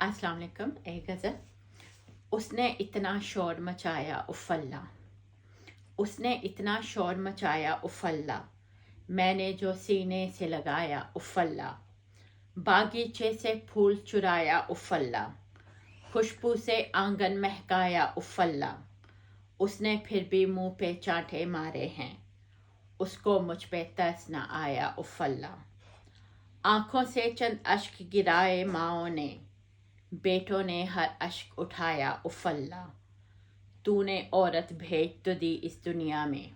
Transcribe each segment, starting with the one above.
अस्सलाम वालेकुम। एक गज़ल। उसने इतना शोर मचाया उफ़ल्ला, उसने इतना शोर मचाया उफ़ल्ला, मैंने जो सीने से लगाया उफ़ल्ला, बागीचे से फूल चुराया उफ़ल्ला, खुशबू से आंगन महकाया उफ़ल्ला, उसने फिर भी मुंह पे चांटे मारे हैं, उसको मुझ पे तरस न आया उफ़ल्ला। आंखों से चंद अश्क गिराए माओ ने, बेटों ने हर अश्क उठाया उफ़ल्ला। तूने औरत भेज तो दी इस दुनिया में,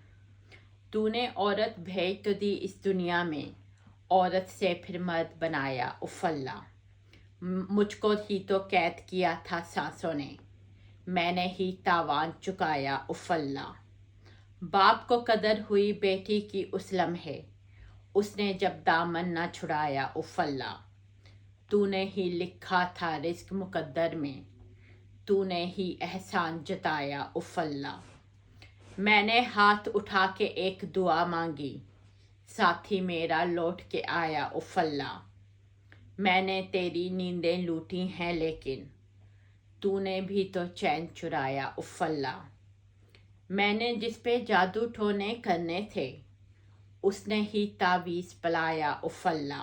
तूने औरत भेज तो दी इस दुनिया में, औरत से फिर मर्द बनाया उफ़ल्ला। मुझको ही तो कैद किया था सांसों ने, मैंने ही तावान चुकाया उफ़ल्ला। बाप को कदर हुई बेटी की उस लम्हे, उसने जब दामन न छुड़ाया उफ़ल्ला। तूने ही लिखा था रिज़्क़ मुक़द्दर में, तूने ही एहसान जताया उफ़ल्ला। मैंने हाथ उठा के एक दुआ मांगी, साथी मेरा लौट के आया उफ़ल्ला। मैंने तेरी नींदें लूटी हैं लेकिन, तूने भी तो चैन चुराया उफ़ल्ला। मैंने जिस पे जादू टोने करने थे, उसने ही तावीज़ पलाया उफ़ल्ला।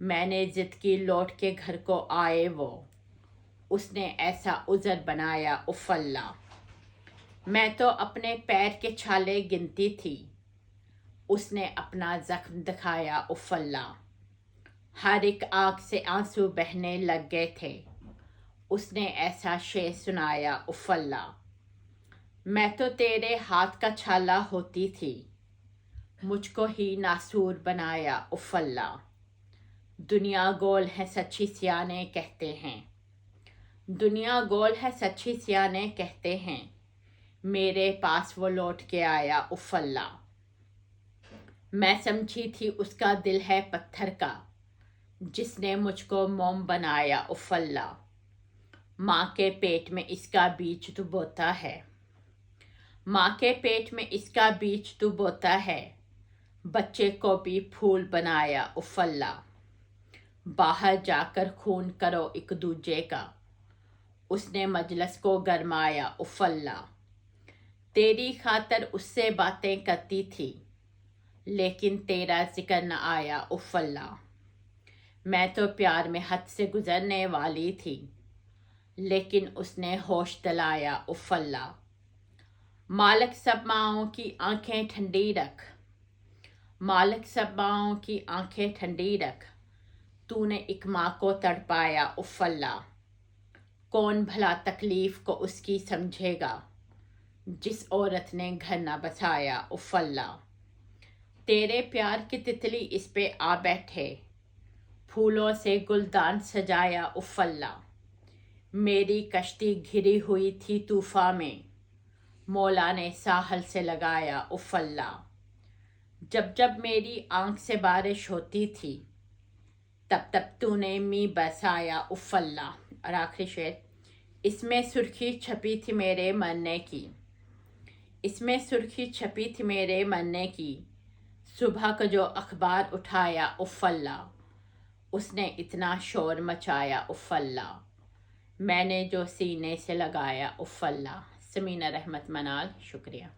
मैंने ज़िद की लौट के घर को आए वो, उसने ऐसा उज़र बनाया उफ़ल्ला। मैं तो अपने पैर के छाले गिनती थी, उसने अपना ज़ख्म दिखाया उफ़ल्ला। हर एक आँख से आंसू बहने लग गए थे, उसने ऐसा शेर सुनाया उफ़ल्ला। मैं तो तेरे हाथ का छाला होती थी, मुझको ही नासूर बनाया उफ़ल्ला। दुनिया गोल है सच्ची सियाने कहते हैं, दुनिया गोल है सच्ची सियाने कहते हैं, मेरे पास वो लौट के आया उफ़ल्ला। मैं समझी थी उसका दिल है पत्थर का, जिसने मुझको मोम बनाया उफ़ल्ला। माँ के पेट में इसका बीज तू बोता है, माँ के पेट में इसका बीज तू बोता है, बच्चे को भी फूल बनाया उफ़ल्ला। बाहर जाकर खून करो एक दूजे का, उसने मजलस को गरमाया उफ़ल्ला। तेरी खातर उससे बातें करती थी, लेकिन तेरा जिक्र न आया उफ़ल्ला। मैं तो प्यार में हद से गुजरने वाली थी, लेकिन उसने होश दिलाया उफ़ल्ला। मालिक सब माँओं की आंखें ठंडी रख, मालिक सब माँओं की आंखें ठंडी रख, तूने एक माँ को तड़पाया उफ़ल्ला। कौन भला तकलीफ़ को उसकी समझेगा, जिस औरत ने घर न बसाया उफ़ल्ला। तेरे प्यार की तितली इस पे आ बैठे, फूलों से गुलदान सजाया उफ़ल्ला। मेरी कश्ती घिरी हुई थी तूफ़ा में, मौला ने साहल से लगाया उफ़ल्ला। जब जब मेरी आँख से बारिश होती थी, तब तब तूने मी बसाया उफ़ल्ला। और आखिरी शेर, इसमें सुर्खी छपी थी मेरे मरने की, इसमें सुर्खी छपी थी मेरे मरने की, सुबह को जो अखबार उठाया उफ़ल्ला, उसने इतना शोर मचाया उफ़ल्ला, मैंने जो सीने से लगाया उफ़ल्ला। समीना रहमत मनाल, शुक्रिया।